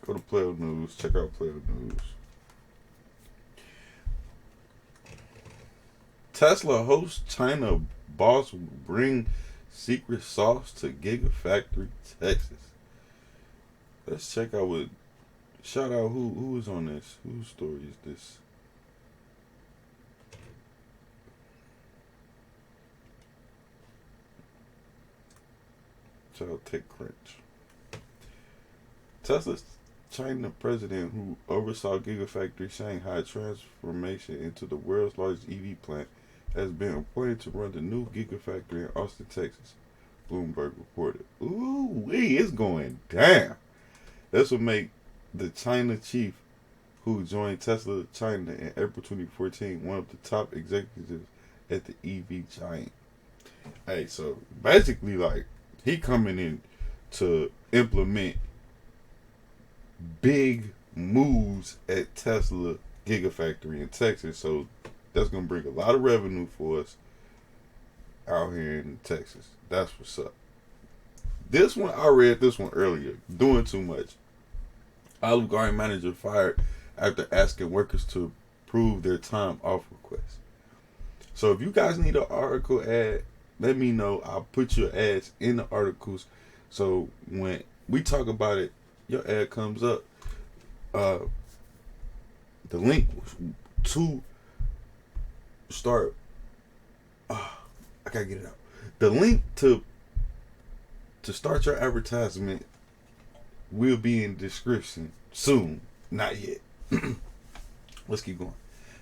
Go to Player News. Check out Player News. Tesla hosts China boss bring secret sauce to Gigafactory, Texas. Let's check out what. Shout out who is on this. Whose story is this? Shout out TechCrunch. Tesla's China president, who oversaw Gigafactory Shanghai transformation into the world's largest EV plant, has been appointed to run the new Gigafactory in Austin, Texas. Bloomberg reported. Ooh, it's going down. This will make the China chief, who joined Tesla China in April 2014, one of the top executives at the EV giant. Hey, so basically, like, he coming in to implement big moves at Tesla Gigafactory in Texas. So that's gonna bring a lot of revenue for us out here in Texas. That's what's up. This one, I read this one earlier. Doing too much. Olive Garden manager fired after asking workers to approve their time off request. So if you guys need an article ad, let me know. I'll put your ads in the articles. So when we talk about it, your ad comes up. The link to start. I gotta get it out. The link to start your advertisement will be in the description soon. Not yet. Let's keep going.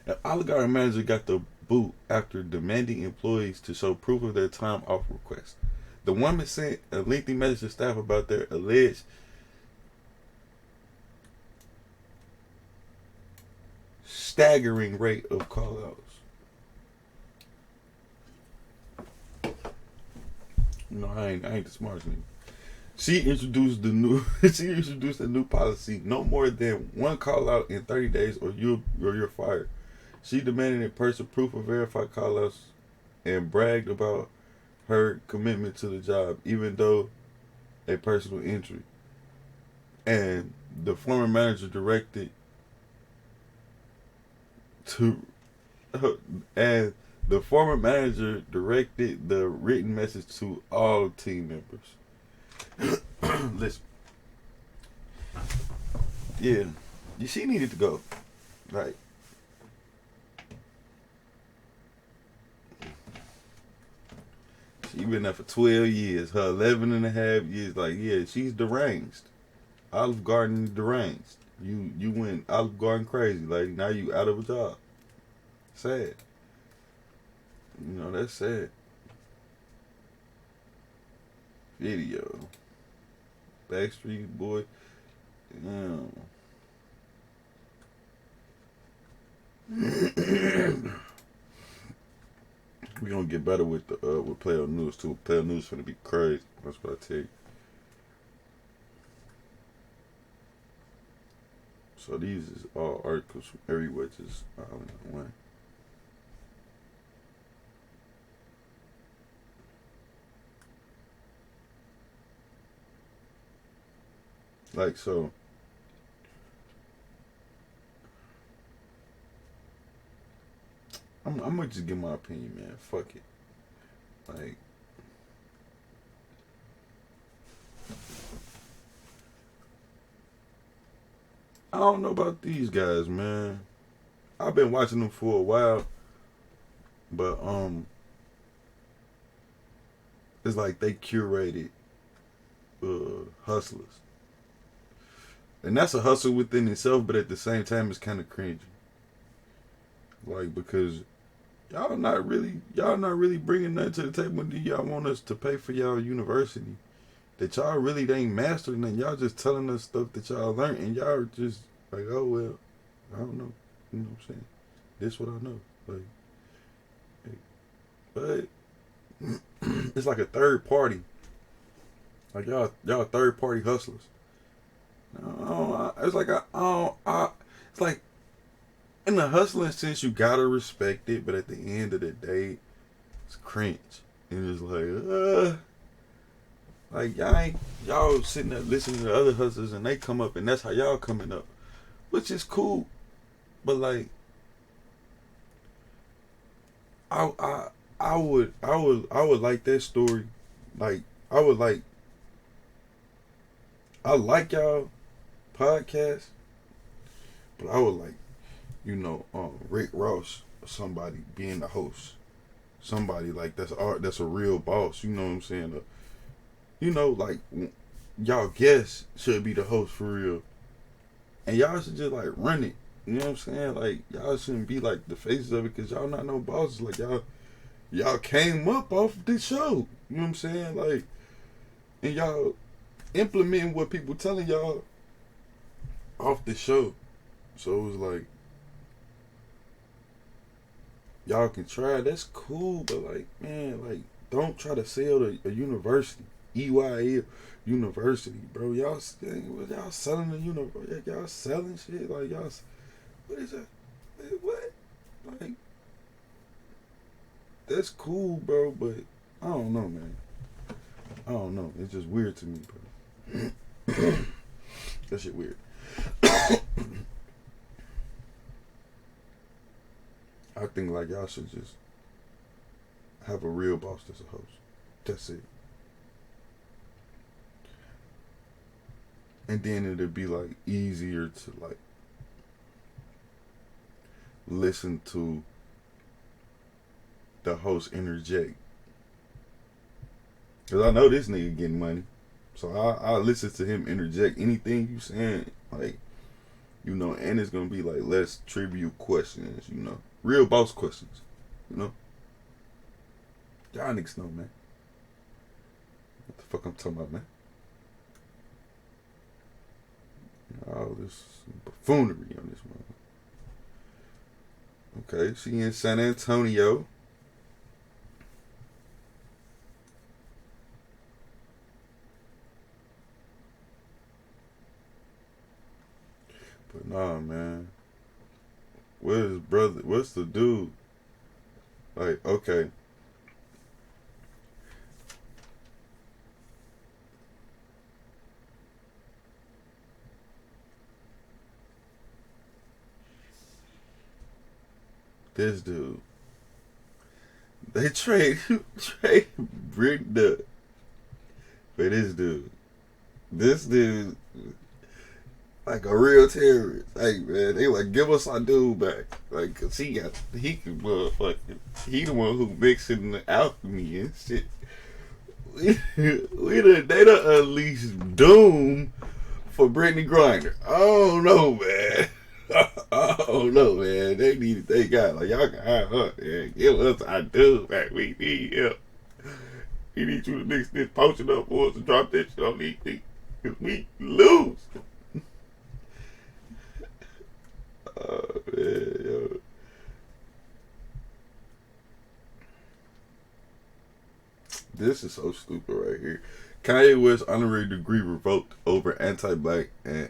An Olive Garden manager got the boot after demanding employees to show proof of their time off request. The woman sent a lengthy message to staff about their alleged staggering rate of call-outs. No, I ain't the smartest nigga. She introduced a new policy: no more than one call-out in 30 days, or you're fired. She demanded in-person proof of verified call-outs and bragged about her commitment to the job, even though a personal injury. And the former manager directed the written message to all team members. Listen, yeah, she needed to go. Right. She been there for 12 years. Her 11 and a half years. Like, yeah, she's deranged. Olive Garden deranged. You went Olive Garden crazy. Like, now you out of a job. Sad. You know, that's sad. Video. Backstreet Boy. Yeah. We gonna get better with the with Player News too. Player News finna be crazy. That's what I tell you. So these is all articles from everywhere, just one. Like so. I'm gonna just give my opinion, man. Fuck it. Like, I don't know about these guys, man. I've been watching them for a while, but it's like they curated hustlers, and that's a hustle within itself. But at the same time, it's kind of cringy. Like, because y'all not really bringing nothing to the table. Do y'all want us to pay for y'all university that y'all really ain't mastering, and y'all just telling us stuff that y'all learned, and y'all just like, oh well, I don't know. You know what I'm saying? This what I know. Like, but it's like a third party. Like y'all third party hustlers. It's like it's like, in the hustling sense, you gotta respect it, but at the end of the day, it's cringe. And it's like y'all ain't y'all sitting there listening to other hustlers and they come up and that's how y'all coming up, which is cool. But like, I I I would like that story. Like I would like I like y'all podcast, but I would like Rick Ross or somebody being the host. Somebody like that's a real boss. You know what I'm saying? Like y'all guests should be the host for real, and y'all should just like run it. You know what I'm saying? Like y'all shouldn't be like the faces of it because y'all not no bosses. Like y'all came up off this show. You know what I'm saying? Like, and y'all implementing what people telling y'all off the show. So it was like y'all can try. That's cool, but like man, like don't try to sell a university. EYL University, bro. Y'all selling the university. Y'all selling shit. Like y'all, what is that? What? Like that's cool, bro. But I don't know, man. I don't know. It's just weird to me, bro. That shit weird. I think like y'all should just have a real boss that's a host. That's it. And then it'll be like easier to like listen to the host interject. Cause I know this nigga getting money. So I listen to him interject anything you saying, like, and it's gonna be like less trivial questions, real boss questions, Y'all niggas know, man. What the fuck I'm talking about, man? All this buffoonery on this one. Okay, she in San Antonio. But nah, man. Where's his brother? What's the dude? Like, okay. This dude. They trade Britain up for this dude. This dude like a real terrorist. Hey man, they like give us our dude back. Like, cause he can motherfucking, he the one who mixing the alchemy and shit. They done unleashed doom for Brittany Griner. I don't know, man. I don't know, man. They need to thank God. Like, y'all can hire her and give us our dude back. We need help. We need you to mix this potion up for us to drop this shit on these things. Cause we lose. Oh man, yo. This is so stupid right here. Kanye West honorary degree revoked over anti-black and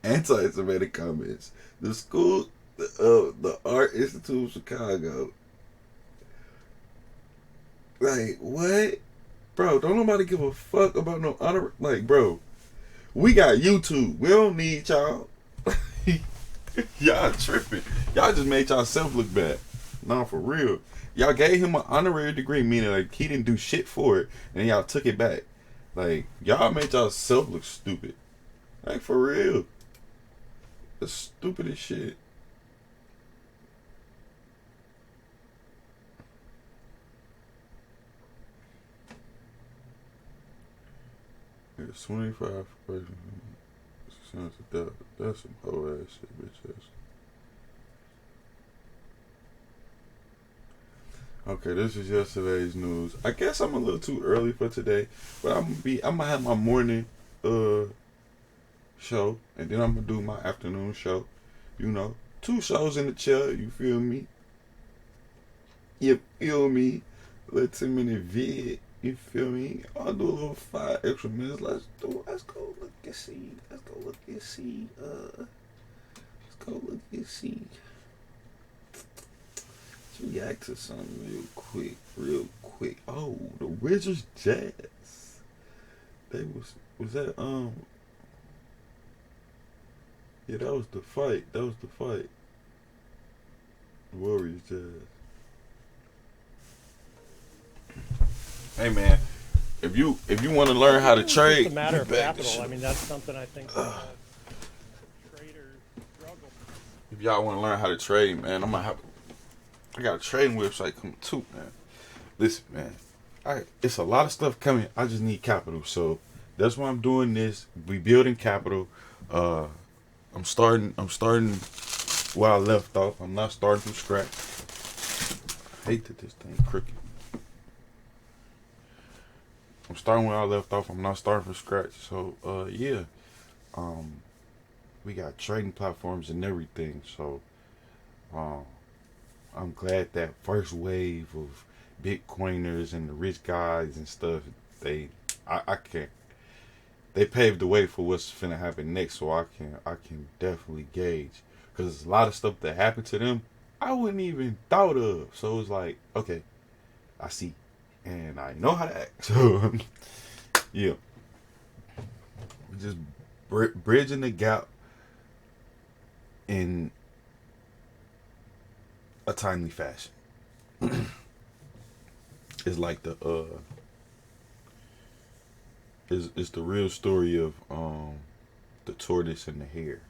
anti-Semitic comments. The school, the Art Institute of Chicago. Like, what? Bro, don't nobody give a fuck about no honor. Like, bro, we got YouTube. We don't need y'all. Y'all tripping. Y'all just made y'allself look bad. Nah, for real. Y'all gave him an honorary degree, meaning like he didn't do shit for it, and y'all took it back. Like, y'all made y'allself look stupid. Like, for real. The stupidest shit. It's 25 questions. That's some whole ass shit, bitch ass. Okay, this is yesterday's news. I guess I'm a little too early for today, but I'm gonna have my morning show, and then I'm gonna do my afternoon show. 2 shows in the chair. You feel me? You feel me? Little 10-minute vid. You feel me? I'll do a little 5 extra minutes. Let's go look and see. Let's go look and see. Let's react to something real quick. Oh, the Wizards Jazz. They was that yeah, that was the fight. That was the fight. Warriors Jazz. Hey man, if you want to learn how to trade, it's a matter of capital. I mean, that's something I think traders struggle. If y'all want to learn how to trade, man, I got a trading website coming too, man. Listen, man, it's a lot of stuff coming. I just need capital, so that's why I'm doing this. We building capital. I'm starting where I left off. I'm not starting from scratch. I hate that this thing crooked. I'm starting where I left off. I'm not starting from scratch. So yeah. We got trading platforms and everything. So I'm glad that first wave of Bitcoiners and the rich guys and stuff, I can't. They paved the way for what's finna happen next, so I can definitely gauge, because a lot of stuff that happened to them I wouldn't even thought of. So it's like, okay, I see, and I know how to act. So yeah, just bridging the gap in a timely fashion. It's like it's the real story of the tortoise and the hare.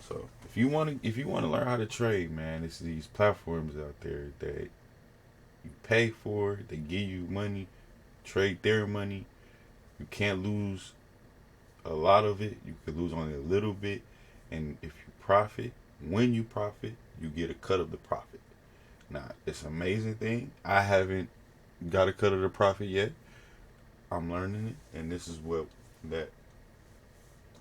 So if you want to learn how to trade, man, it's these platforms out there that you pay for. They give you money, trade their money. You can't lose a lot of it. You could lose only a little bit, and if you profit, when you profit, you get a cut of the profit. Now, it's an amazing thing. I haven't got a cut of the profit yet. I'm learning it, and this is what that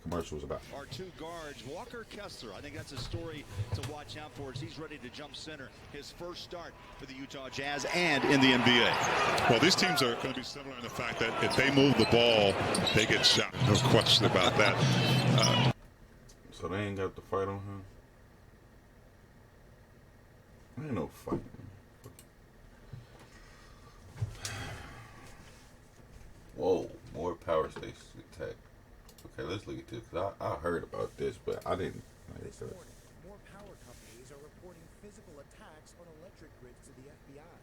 commercial was about. Our two guards, Walker Kessler, I think that's a story to watch out for as he's ready to jump center. His first start for the Utah Jazz and in the NBA. Well, these teams are going to be similar in the fact that if they move the ball, they get shot. No question about that. So they ain't got the fight on him? Ain't no fight, man. Whoa, more power station attack. Okay, let's look at this. I heard about this, but I didn't. This morning, more power companies are reporting physical attacks on electric grids to the FBI.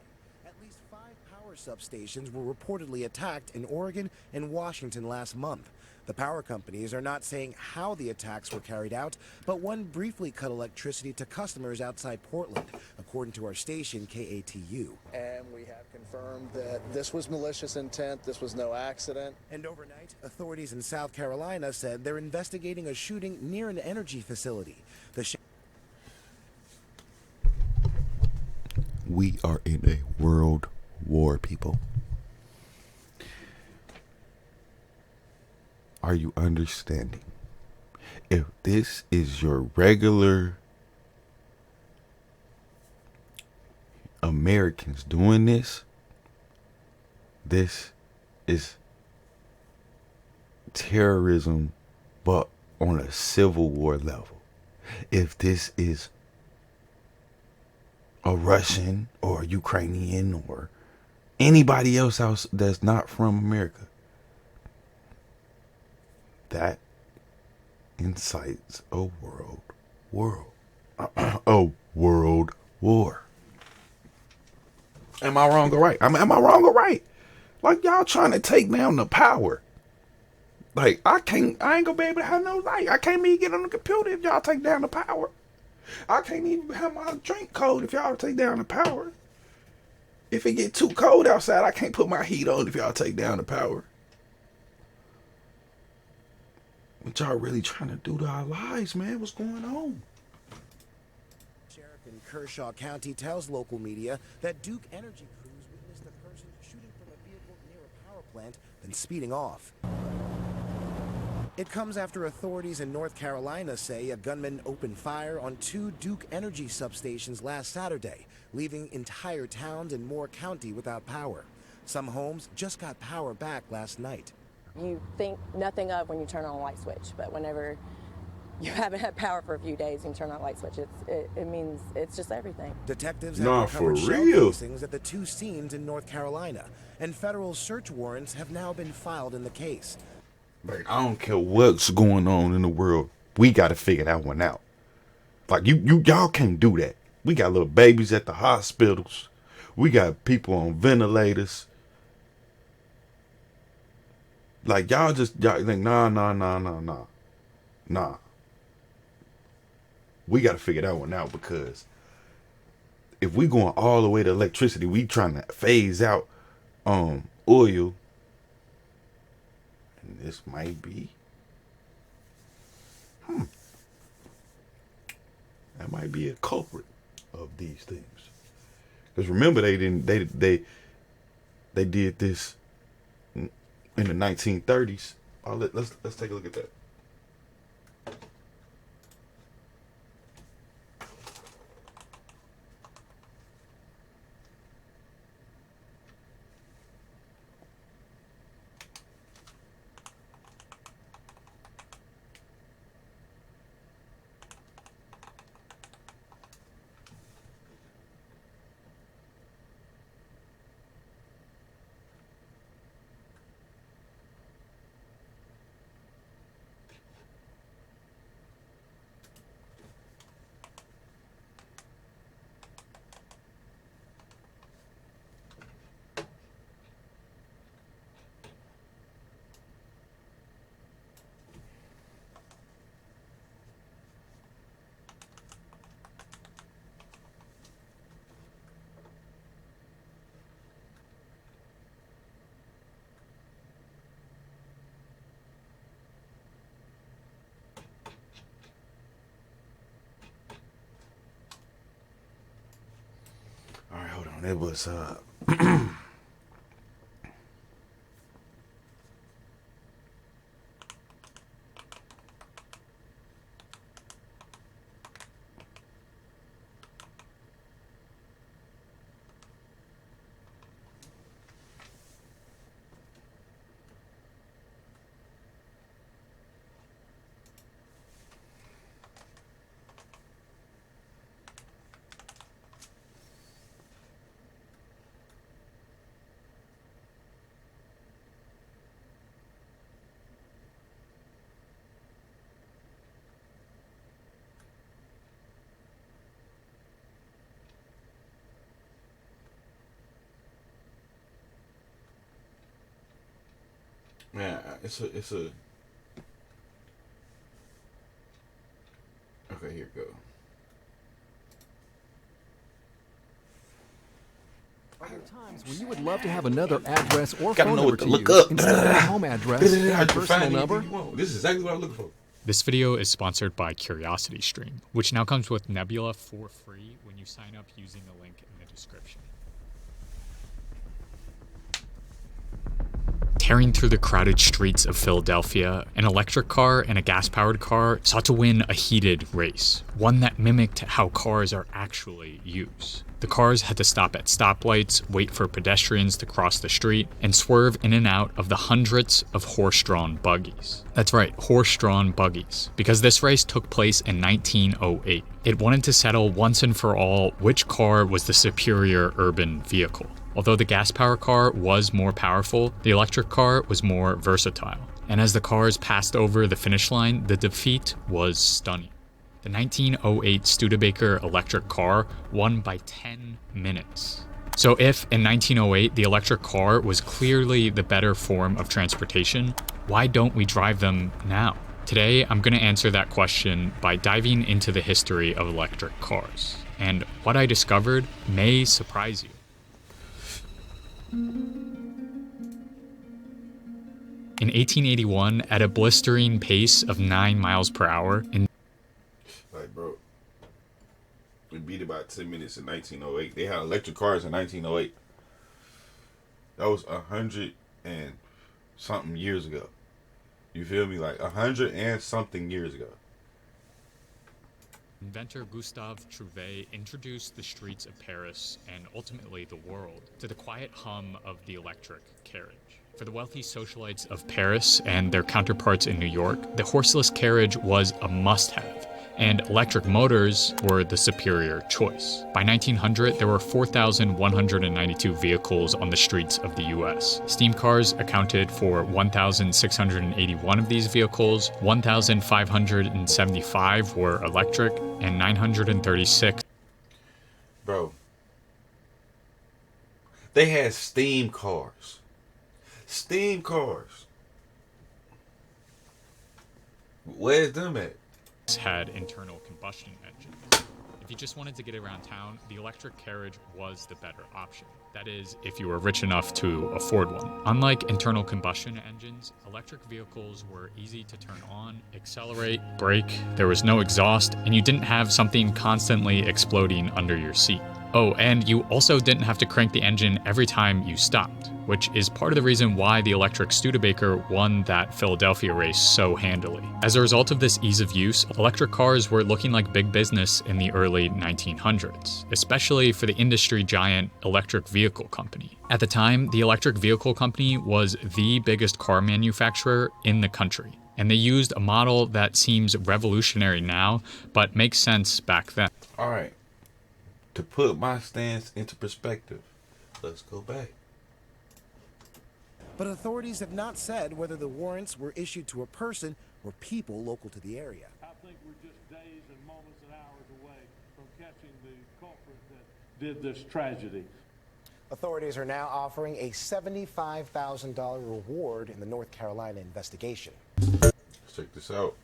At least 5 power substations were reportedly attacked in Oregon and Washington last month. The power companies are not saying how the attacks were carried out, but one briefly cut electricity to customers outside Portland, according to our station, KATU. And we have confirmed that this was malicious intent, this was no accident. And overnight, authorities in South Carolina said they're investigating a shooting near an energy facility. We are in a world war, people. Are you understanding? If this is your regular Americans doing this, this is terrorism, but on a civil war level. If this is a Russian or Ukrainian or anybody else that's not from America, that incites a world war. Am I wrong or right? Am I wrong or right? Like, y'all trying to take down the power. Like, I ain't gonna be able to have no light. I can't even get on the computer if y'all take down the power. I can't even have my drink cold if y'all take down the power. If it get too cold outside, I can't put my heat on if y'all take down the power. What y'all really trying to do to our lives, man? What's going on? Sheriff in Kershaw County tells local media that Duke Energy crews witnessed a person shooting from a vehicle near a power plant, then speeding off. It comes after authorities in North Carolina say a gunman opened fire on 2 Duke Energy substations last Saturday, leaving entire towns in Moore County without power. Some homes just got power back last night. You think nothing of when you turn on a light switch, but whenever you haven't had power for a few days and you turn on a light switch. It means it's just everything. Detectives have Nah, for recovered shell real. casings at the 2 scenes in North Carolina, and federal search warrants have now been filed in the case. Like, I don't care what's going on in the world. We got to figure that one out. Like, y'all can't do that. We got little babies at the hospitals. We got people on ventilators. Like, y'all think, nah. We got to figure that one out, because if we going all the way to electricity, we trying to phase out oil. And this might be, that might be a culprit of these things. Because remember, they did this in the 1930s. Let's take a look at that. All right, hold on. It was man, it's a okay, here we go. Are there times when you would love to have another address or Gotta phone know number what to to look use up. instead of your home address and How'd you personal find number? anything you want? This is exactly what I'm looking for. This video is sponsored by CuriosityStream, which now comes with Nebula for free when you sign up using the link in the description. Tearing through the crowded streets of Philadelphia, an electric car and a gas-powered car sought to win a heated race, one that mimicked how cars are actually used. The cars had to stop at stoplights, wait for pedestrians to cross the street, and swerve in and out of the hundreds of horse-drawn buggies. That's right, horse-drawn buggies, because this race took place in 1908. It wanted to settle once and for all which car was the superior urban vehicle. Although the gas-powered car was more powerful, the electric car was more versatile. And as the cars passed over the finish line, the defeat was stunning. The 1908 Studebaker electric car won by 10 minutes. So if, in 1908, the electric car was clearly the better form of transportation, why don't we drive them now? Today, I'm going to answer that question by diving into the history of electric cars. And what I discovered may surprise you. In 1881, at a blistering pace of 9 miles per hour, Like, bro, we beat about 10 minutes in 1908. They had electric cars in 1908. That was 100 and something years ago. You feel me? Like 100 and something years ago. Inventor Gustave Trouvé introduced the streets of Paris and ultimately the world to the quiet hum of the electric carriage. For the wealthy socialites of Paris and their counterparts in New York, the horseless carriage was a must-have, and electric motors were the superior choice. By 1900, there were 4,192 vehicles on the streets of the US. Steam cars accounted for 1,681 of these vehicles, 1,575 were electric, and 936. Bro, they had steam cars. Steam cars. Where's them at? Had internal combustion engines. If you just wanted to get around town, the electric carriage was the better option. That is, if you were rich enough to afford one. Unlike internal combustion engines, electric vehicles were easy to turn on, accelerate, brake, there was no exhaust, and you didn't have something constantly exploding under your seat. Oh, and you also didn't have to crank the engine every time you stopped, which is part of the reason why the electric Studebaker won that Philadelphia race so handily. As a result of this ease of use, electric cars were looking like big business in the early 1900s, especially for the industry giant Electric Vehicle Company. At the time, the Electric Vehicle Company was the biggest car manufacturer in the country, and they used a model that seems revolutionary now, but makes sense back then. All right. To put my stance into perspective, let's go back. But authorities have not said whether the warrants were issued to a person or people local to the area. I think we're just days and moments and hours away from catching the culprit that did this tragedy. Authorities are now offering a $75,000 reward in the North Carolina investigation. Let's check this out.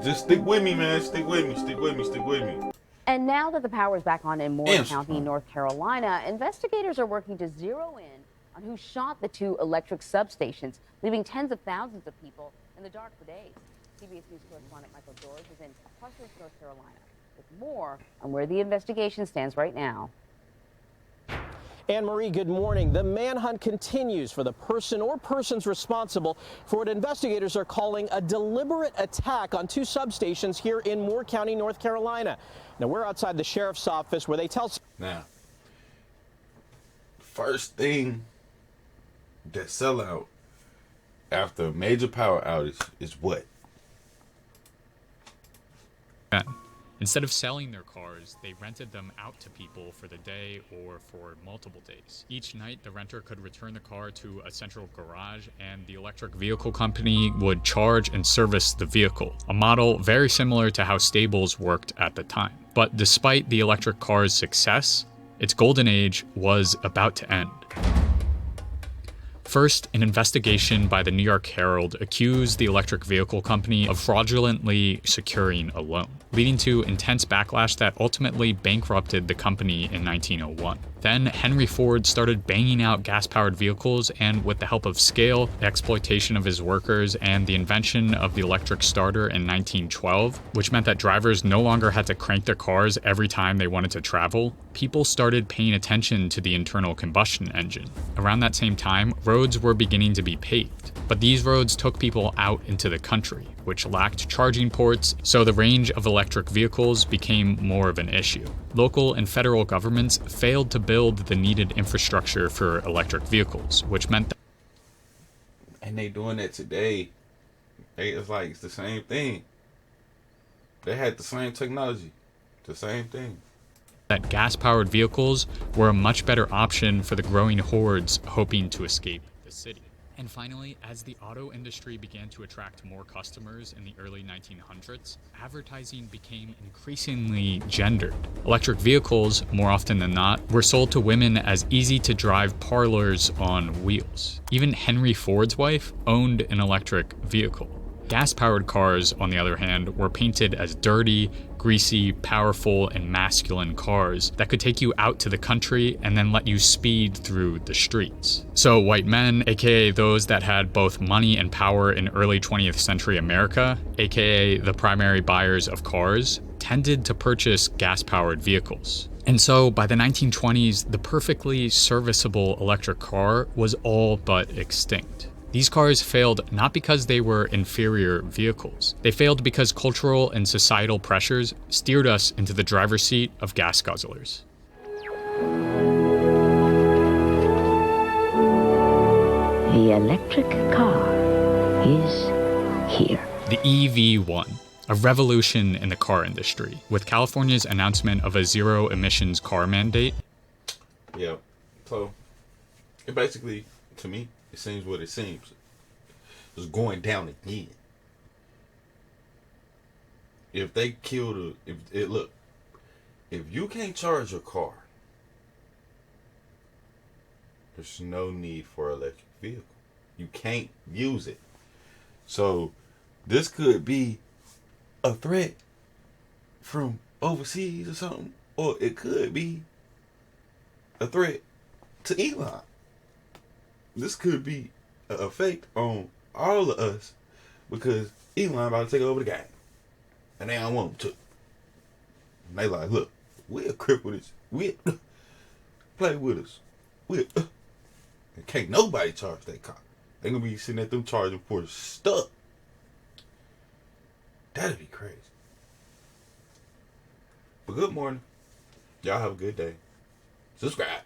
Just stick with me, man. Stick with me. Stick with me. Stick with me. And now that the power is back on in Moore County, North Carolina, investigators are working to zero in on who shot the two electric substations, leaving tens of thousands of people in the dark for days. CBS News correspondent Michael George is in Parkhurst, North Carolina, with more on where the investigation stands right now. Anne-Marie, good morning. The manhunt continues for the person or persons responsible for what investigators are calling a deliberate attack on two substations here in Moore County, North Carolina. Now, we're outside the sheriff's office where they tell... Now, first thing that sell out after a major power outage is what? Instead of selling their cars, they rented them out to people for the day or for multiple days. Each night, the renter could return the car to a central garage, and the electric vehicle company would charge and service the vehicle, a model very similar to how stables worked at the time. But despite the electric car's success, its golden age was about to end. First, an investigation by the New York Herald accused the electric vehicle company of fraudulently securing a loan, leading to intense backlash that ultimately bankrupted the company in 1901. Then Henry Ford started banging out gas-powered vehicles, and with the help of scale, the exploitation of his workers, and the invention of the electric starter in 1912, which meant that drivers no longer had to crank their cars every time they wanted to travel, people started paying attention to the internal combustion engine. Around that same time, roads were beginning to be paved, but these roads took people out into the country, which lacked charging ports, so the range of electric vehicles became more of an issue. Local and federal governments failed to build the needed infrastructure for electric vehicles, which meant that... And they doing that today. It's like, it's the same thing. They had the same technology. The same thing. That gas-powered vehicles were a much better option for the growing hordes hoping to escape the city. And finally, as the auto industry began to attract more customers in the early 1900s, advertising became increasingly gendered. Electric vehicles, more often than not, were sold to women as easy-to-drive parlors on wheels. Even Henry Ford's wife owned an electric vehicle. Gas-powered cars, on the other hand, were painted as dirty, greasy, powerful, and masculine cars that could take you out to the country and then let you speed through the streets. So white men, aka those that had both money and power in early 20th century America, aka the primary buyers of cars, tended to purchase gas-powered vehicles. And so by the 1920s, the perfectly serviceable electric car was all but extinct. These cars failed not because they were inferior vehicles. They failed because cultural and societal pressures steered us into the driver's seat of gas guzzlers. The electric car is here. The EV1, a revolution in the car industry, with California's announcement of a zero-emissions car mandate. Yeah, so it basically, to me, it seems what it seems. It's going down again. If they kill look, if you can't charge your car, there's no need for an electric vehicle. You can't use it. So this could be a threat from overseas or something, or it could be a threat to Elon. This could be an effect on all of us because Elon about to take over the game, and they don't want him to. And they like, look, we'll cripple this. We'll play with us. And can't nobody charge that car. They gonna be sitting at them charging for stuff. That'd be crazy. But good morning. Y'all have a good day. Subscribe.